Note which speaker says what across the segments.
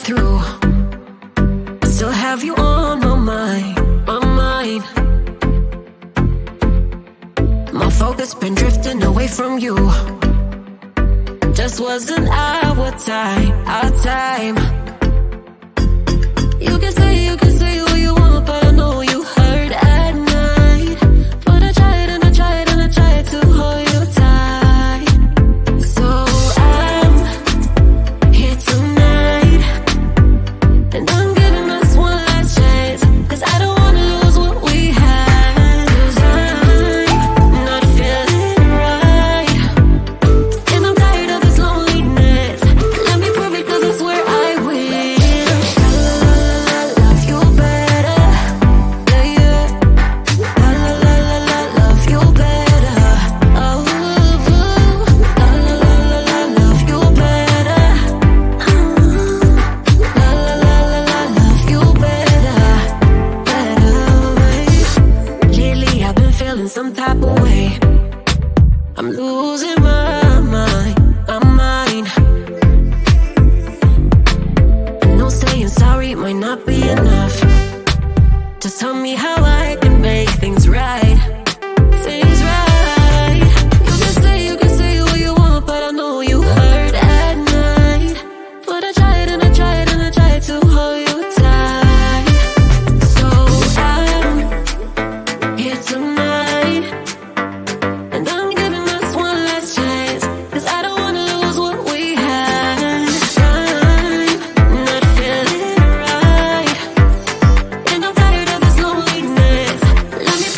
Speaker 1: through. I still have you on my mind, my mind. My focus been drifting away from you. Just wasn't our time, our time. You can say what you want, but I know you hurt at night. But I tried and I tried and I tried to hold you tight. So I'm here tonight, and I'm giving us one last chance, 'cause I don't wanna lose what we had. 'Cause I'm not feeling right, and I'm tired of this loneliness. Let me prove it, 'cause I swear I will. La la la la, love you better. Yeah, yeah. La la la la la, love you better. Oh, la la la la la, love you better. La la la la la, love you better, better. Lately I've been feeling some type of way. I'm losing my mind, my mind. I know saying sorry might not be enough. Just tell me how I can make things right, things right. You can say what you want, but I know you hurt at night. But I tried and I tried and I tried to hold you tight. So I'm here tonight, and I'm giving us one last chance, 'cause I don't wanna lose what we had. I'm not feeling right, and I'm tired of this loneliness. Let me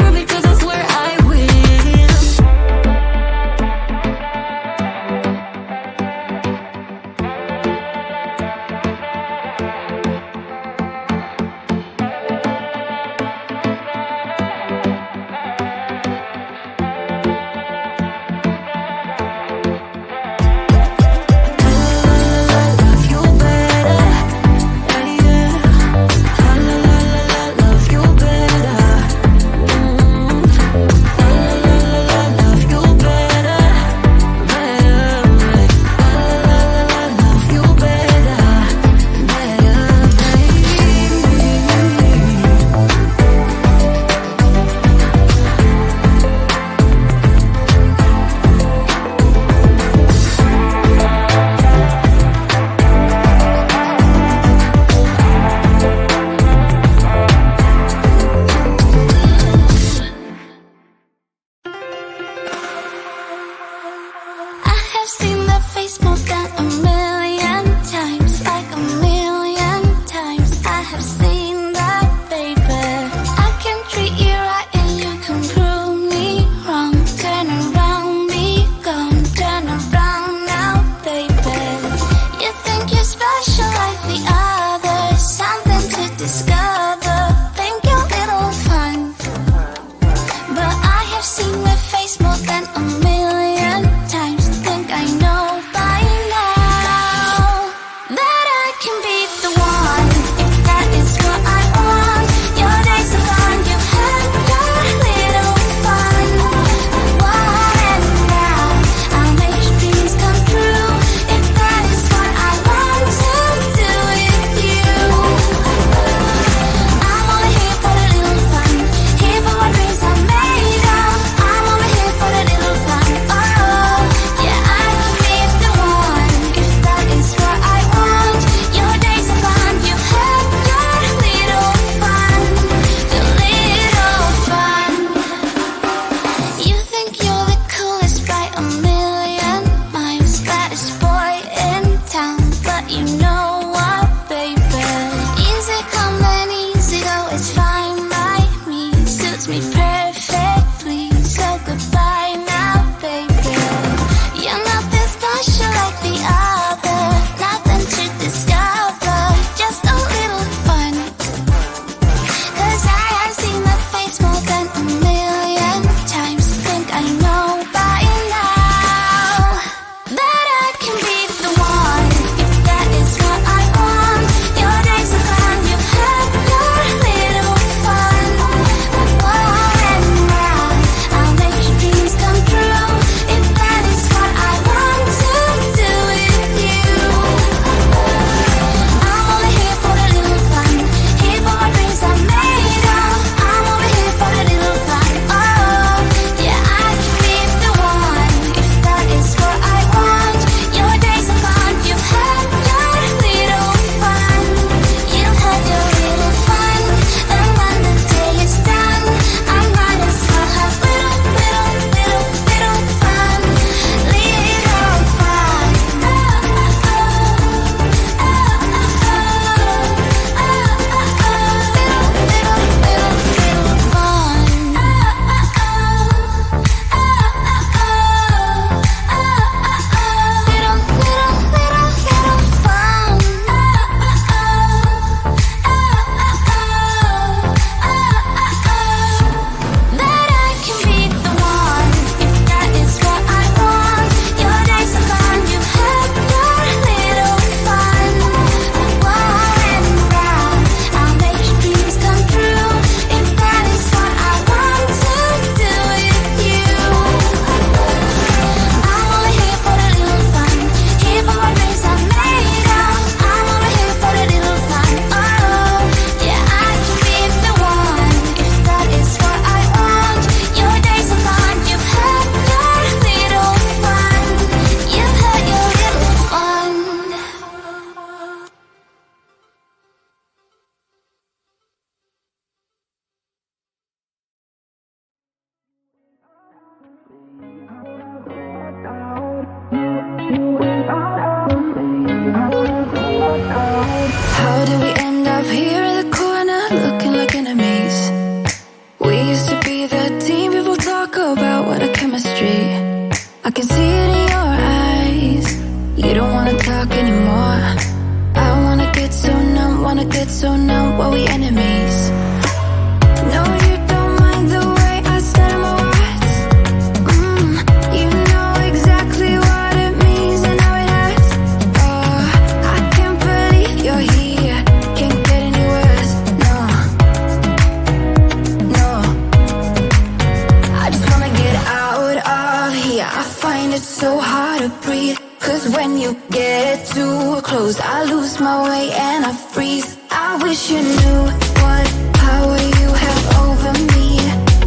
Speaker 1: so hard to breathe. Cause when you get too close, I lose my way and I freeze. I wish you knew what power you have over me,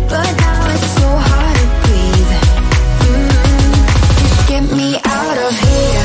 Speaker 1: but now it's so hard to breathe. Just get me out of here.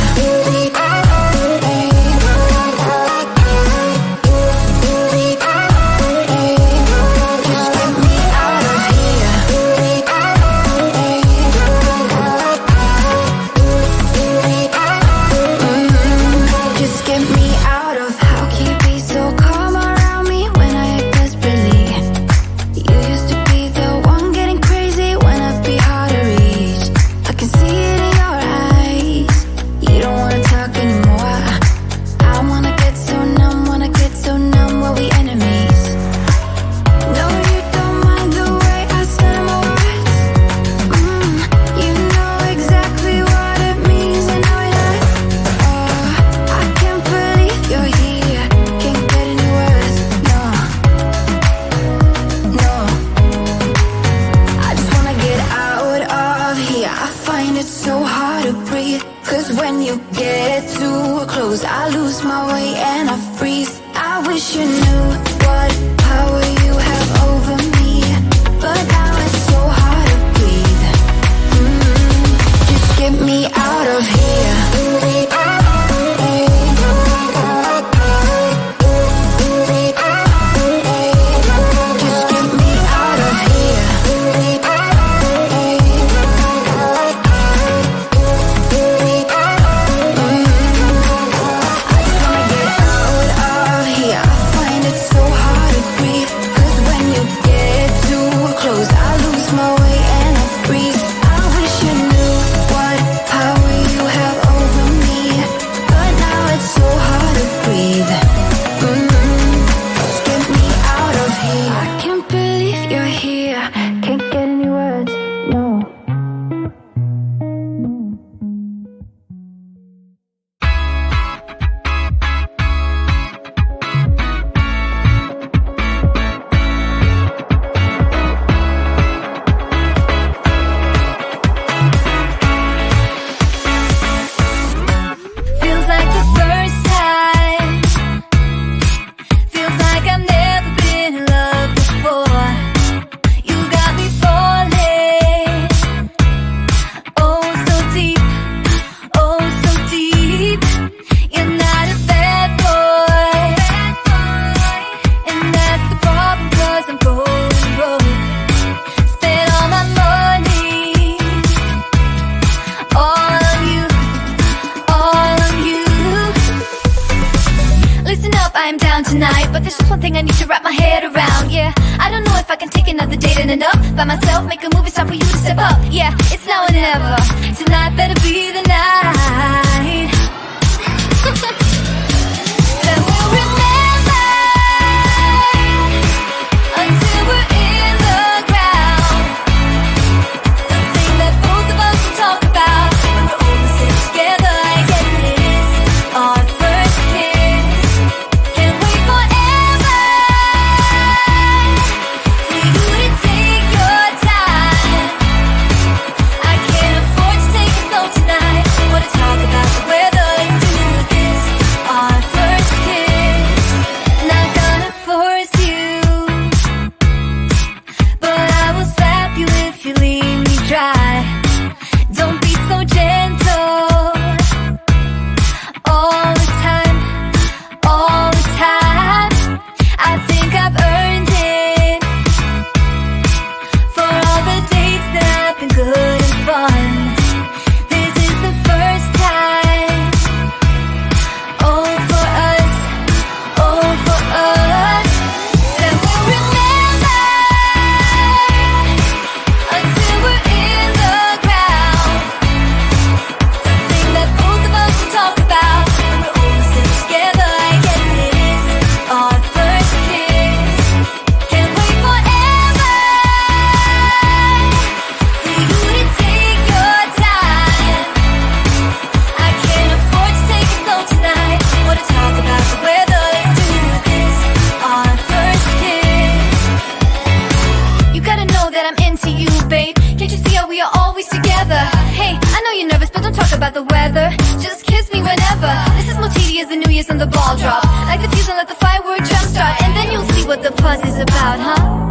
Speaker 1: I lose my way and I freeze. I wish you knew what power you have over me, but now it's so hard to breathe. Just get me out of here. Tonight, but there's just one thing I need to wrap my head around. Yeah, I don't know if I can take another date and enough by myself, make a move, it's time for you to step up. Yeah, it's now or never. Tonight better be the night. That we'll remember until we're in the ground. The thing that both of us will talk about when we're all sitting together. I guess it is our first kiss. Can't wait forever for you to take your time. I can't afford to take it slow tonight. Wanna talk about the weather, let's do this.
Speaker 2: about the weather. Just kiss me whenever. This is more tedious than New Year's on the ball drop. Like the fuse and let the firework jump start, and then you'll see what the fuss is about, huh?